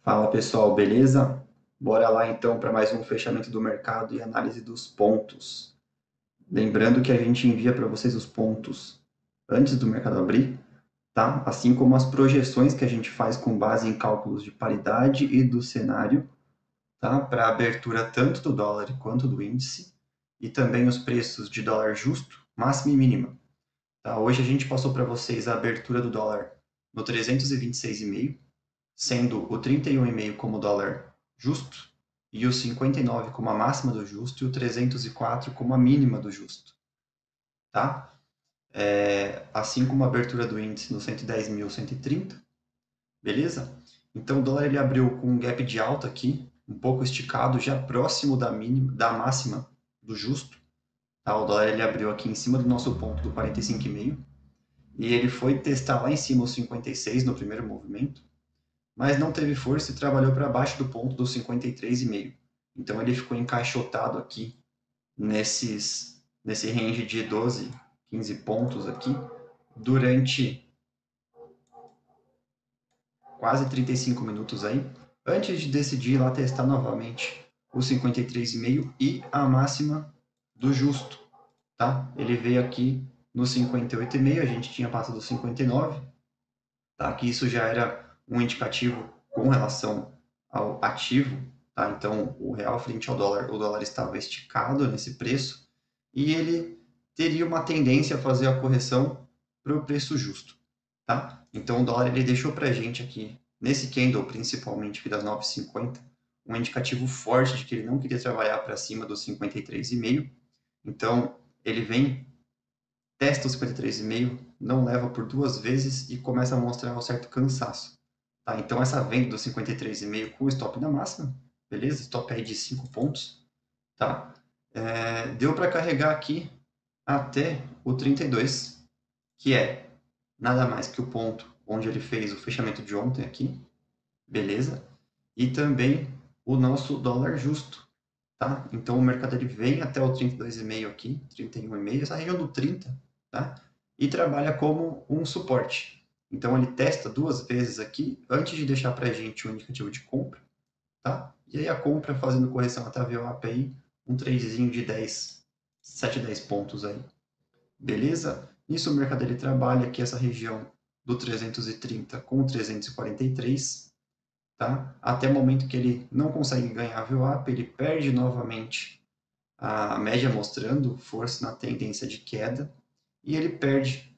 Fala pessoal, beleza? Bora lá então para mais um fechamento do mercado e análise dos pontos. Lembrando que a gente envia para vocês os pontos antes do mercado abrir, tá? Assim como as projeções que a gente faz com base em cálculos de paridade e do cenário, tá? Para a abertura tanto do dólar quanto do índice e também os preços de dólar justo, máxima e mínima. Tá? Hoje a gente passou para vocês a abertura do dólar no 326,5, sendo o 31,5 como dólar justo e o 59 como a máxima do justo e o 304 como a mínima do justo, tá? Assim como a abertura do índice no 110.130, beleza? Então o dólar ele abriu com um gap de alta aqui, um pouco esticado, já próximo da mínima, da máxima do justo, tá? O dólar ele abriu aqui em cima do nosso ponto do 45,5 e ele foi testar lá em cima o 56 no primeiro movimento, mas não teve força e trabalhou para baixo do ponto dos 53,5. Então ele ficou encaixotado aqui nesse range de 12, 15 pontos aqui durante quase 35 minutos aí, antes de decidir lá testar novamente o 53,5 e a máxima do justo, tá? Ele veio aqui no 58,5, a gente tinha passado do 59, tá? Que isso já era um indicativo com relação ao ativo, tá? Então, o real frente ao dólar, o dólar estava esticado nesse preço e ele teria uma tendência a fazer a correção para o preço justo, tá? Então, o dólar ele deixou para a gente aqui, nesse candle, principalmente aqui das 9,50, um indicativo forte de que ele não queria trabalhar para cima dos 53,5. Então, ele vem, testa os 53,5, não leva por duas vezes e começa a mostrar um certo cansaço. Tá? Então, essa venda do 53,5 com o stop na máxima, beleza? Stop aí de 5 pontos, tá? Deu para carregar aqui até o 32, que é nada mais que o ponto onde ele fez o fechamento de ontem aqui, beleza? E também o nosso dólar justo, tá? Então o mercado ele vem até o 32,5 aqui, 31,5, essa região do 30, tá? E trabalha como um suporte. Então ele testa duas vezes aqui antes de deixar para a gente um indicativo de compra, tá? E aí a compra fazendo correção até a VWAP aí, um tradezinho de 10, 7, 10 pontos aí. Beleza? Nisso o mercado ele trabalha aqui essa região do 330 com 343, tá? Até o momento que ele não consegue ganhar a VWAP, ele perde novamente a média mostrando força na tendência de queda e ele perde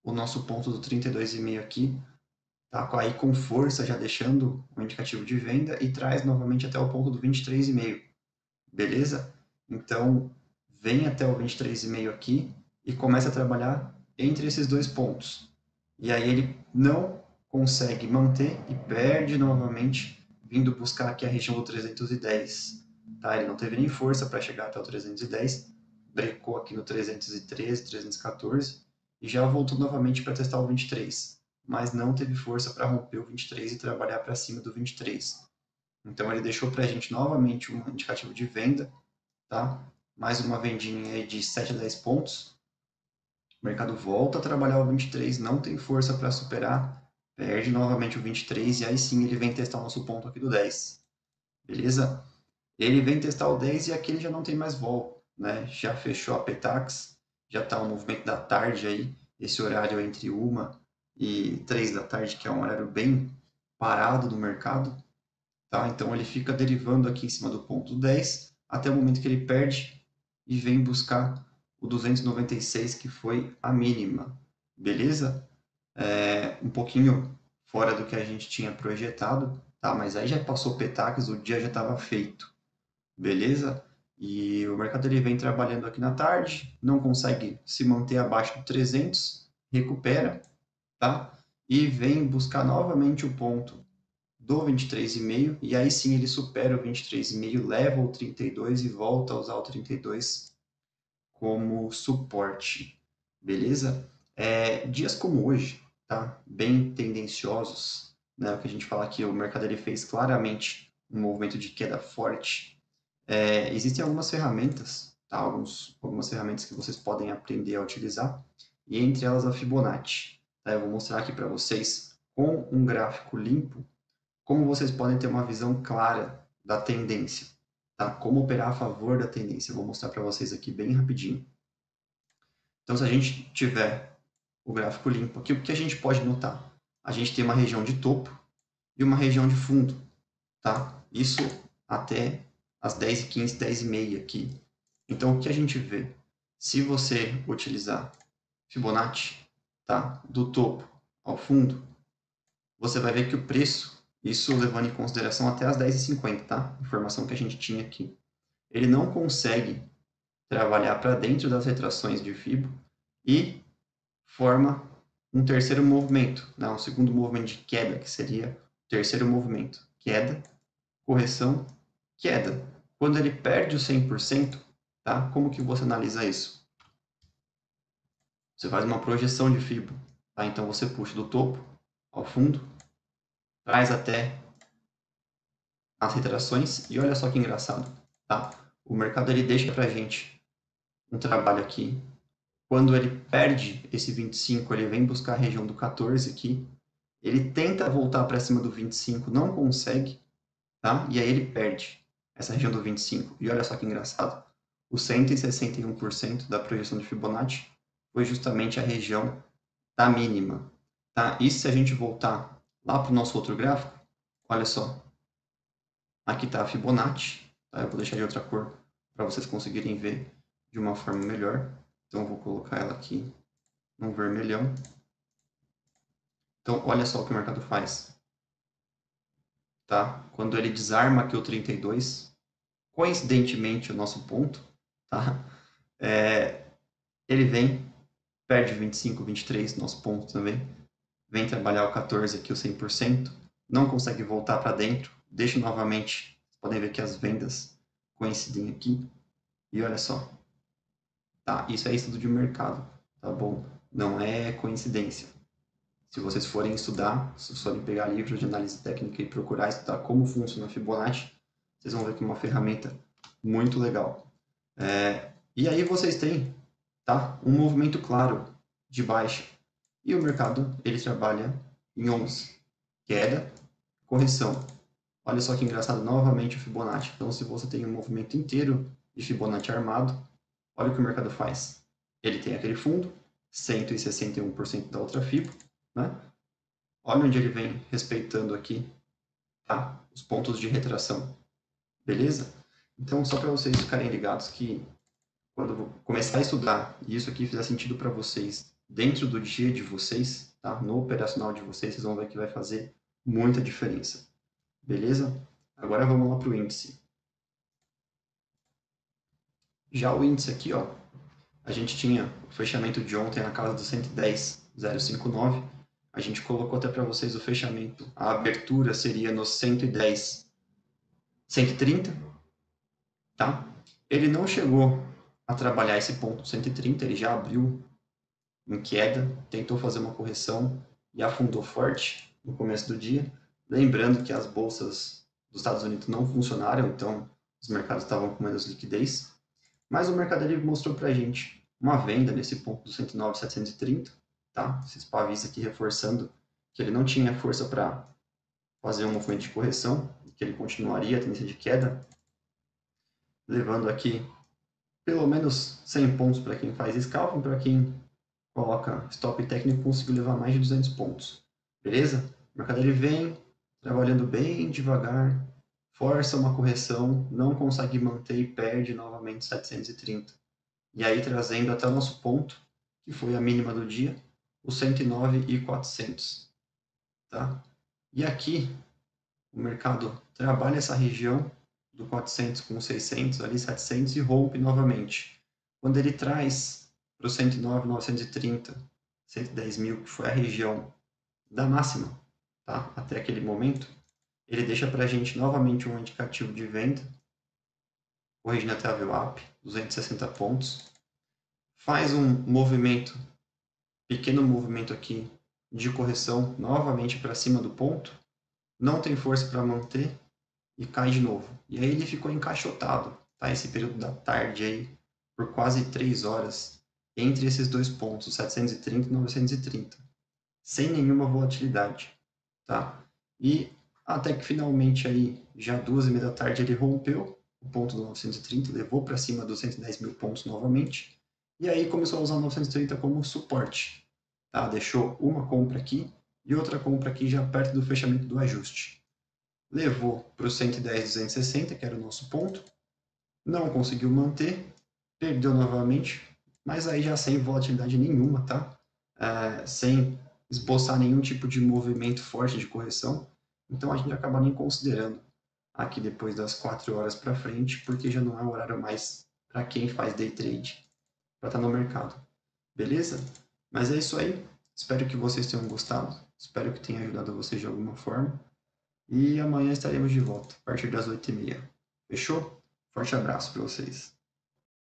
o nosso ponto do 32,5 aqui, tá? Aí com força já deixando o indicativo de venda e traz novamente até o ponto do 23,5, beleza? Então vem até o 23,5 aqui e começa a trabalhar entre esses dois pontos. E aí ele não consegue manter e perde novamente, vindo buscar aqui a região do 310. Tá? Ele não teve nem força para chegar até o 310, brecou aqui no 313, 314 e já voltou novamente para testar o 23, mas não teve força para romper o 23 e trabalhar para cima do 23. Então ele deixou para a gente novamente um indicativo de venda, tá? Mais uma vendinha aí de 7 a 10 pontos. O mercado volta a trabalhar o 23, não tem força para superar, perde novamente o 23 e aí sim ele vem testar o nosso ponto aqui do 10. Beleza? Ele vem testar o 10 e aqui ele já não tem mais vol, né? Já fechou a Petax, já está o movimento da tarde aí, esse horário entre 1 e 3 da tarde, que é um horário bem parado do mercado, tá? Então ele fica derivando aqui em cima do ponto 10 até o momento que ele perde e vem buscar o 296, que foi a mínima, beleza? Um pouquinho fora do que a gente tinha projetado, tá? Mas aí já passou o Petax, o dia já estava feito, beleza? E o mercado ele vem trabalhando aqui na tarde, não consegue se manter abaixo do 300, recupera, tá? E vem buscar novamente o ponto do 23,5 e aí sim ele supera o 23,5, leva o 32 e volta a usar o 32 como suporte, beleza? Dias como hoje, tá? Bem tendenciosos, né? O que a gente fala aqui, o mercado ele fez claramente um movimento de queda forte. Existem algumas ferramentas, tá? Algumas ferramentas que vocês podem aprender a utilizar, e entre elas a Fibonacci. Tá? Eu vou mostrar aqui para vocês com um gráfico limpo como vocês podem ter uma visão clara da tendência, tá? Como operar a favor da tendência. Eu vou mostrar para vocês aqui bem rapidinho. Então, se a gente tiver o gráfico limpo aqui, o que a gente pode notar? A gente tem uma região de topo e uma região de fundo, tá? Isso até as 10h15, 10h30 aqui. Então, o que a gente vê? Se você utilizar Fibonacci, tá? Do topo ao fundo, você vai ver que o preço, isso levando em consideração até as 10h50, tá? Informação que a gente tinha aqui. Ele não consegue trabalhar para dentro das retrações de Fibo e forma um terceiro movimento, né? Um segundo movimento de queda, que seria o terceiro movimento. Queda, correção, queda. Quando ele perde o 100%, tá? Como que você analisa isso? Você faz uma projeção de Fibo, tá? Então você puxa do topo ao fundo, traz até as retrações e olha só que engraçado, tá? O mercado ele deixa pra gente um trabalho aqui. Quando ele perde esse 25, ele vem buscar a região do 14 aqui. Ele tenta voltar para cima do 25, não consegue, tá? E aí ele perde essa região do 25. E olha só que engraçado. O 161% da projeção de Fibonacci foi justamente a região da mínima, tá? E se a gente voltar lá para o nosso outro gráfico, olha só. Aqui está a Fibonacci, tá? Eu vou deixar de outra cor para vocês conseguirem ver de uma forma melhor. Então, eu vou colocar ela aqui no vermelhão. Então, olha só o que o mercado faz. Tá? Quando ele desarma aqui o 32, coincidentemente o nosso ponto, tá? Ele vem, perde 25, 23, nosso ponto também, vem trabalhar o 14 aqui, o 100%, não consegue voltar para dentro, deixa novamente, vocês podem ver que as vendas coincidem aqui, e olha só, tá? Isso é estudo de mercado, tá bom? Não é coincidência. Se vocês forem estudar, se vocês forem pegar livros de análise técnica e procurar estudar como funciona a Fibonacci, vocês vão ver que é uma ferramenta muito legal. E aí vocês têm, tá, um movimento claro de baixa. E o mercado, ele trabalha em 11. Queda, correção. Olha só que engraçado, novamente o Fibonacci. Então, se você tem um movimento inteiro de Fibonacci armado, olha o que o mercado faz. Ele tem aquele fundo, 161% da outra Fibo, né? Olha onde ele vem respeitando aqui, tá? Os pontos de retração. Beleza? Então, só para vocês ficarem ligados que quando eu começar a estudar e isso aqui fizer sentido para vocês dentro do dia de vocês, tá? No operacional de vocês, vocês vão ver que vai fazer muita diferença. Beleza? Agora vamos lá para o índice. Já o índice aqui, ó, a gente tinha o fechamento de ontem na casa do 110,059. A gente colocou até para vocês o fechamento. A abertura seria no 110,130, tá? Ele não chegou a trabalhar esse ponto 130, ele já abriu em queda, tentou fazer uma correção e afundou forte no começo do dia. Lembrando que as bolsas dos Estados Unidos não funcionaram, então os mercados estavam com menos liquidez. Mas o mercado ele mostrou para a gente uma venda nesse ponto do 109,730, tá? Esses pavis aqui reforçando que ele não tinha força para fazer um movimento de correção, que ele continuaria a tendência de queda, levando aqui pelo menos 100 pontos para quem faz scalping, para quem coloca stop técnico conseguiu levar mais de 200 pontos. Beleza? O mercado ele vem trabalhando bem devagar, força uma correção, não consegue manter e perde novamente 730. E aí trazendo até o nosso ponto, que foi a mínima do dia, o 109,400. Tá? E aqui o mercado trabalha essa região do 400 com 600, ali 700 e rompe novamente. Quando ele traz para o 109,930, 110 mil, que foi a região da máxima, tá? Até aquele momento, ele deixa para a gente novamente um indicativo de venda, corrigindo até a VWAP, 260 pontos, faz um movimento, pequeno movimento aqui de correção, novamente para cima do ponto, não tem força para manter e cai de novo. E aí ele ficou encaixotado, tá? Esse período da tarde aí, por quase 3 horas, entre esses dois pontos, 730 e 930, sem nenhuma volatilidade, tá? E até que finalmente aí, já 2h30 da tarde, ele rompeu o ponto do 930, levou para cima dos 110 mil pontos novamente, e aí começou a usar o 930 como suporte. Tá? Deixou uma compra aqui e outra compra aqui já perto do fechamento do ajuste. Levou para o 110,260, que era o nosso ponto, não conseguiu manter, perdeu novamente, mas aí já sem volatilidade nenhuma, tá? Sem esboçar nenhum tipo de movimento forte de correção, então a gente acaba nem considerando aqui depois das 4 horas para frente, porque já não é o horário mais para quem faz day trade, para estar no mercado. Beleza? Mas é isso aí. Espero que vocês tenham gostado. Espero que tenha ajudado vocês de alguma forma. E amanhã estaremos de volta, a partir das 8h30. Fechou? Forte abraço para vocês.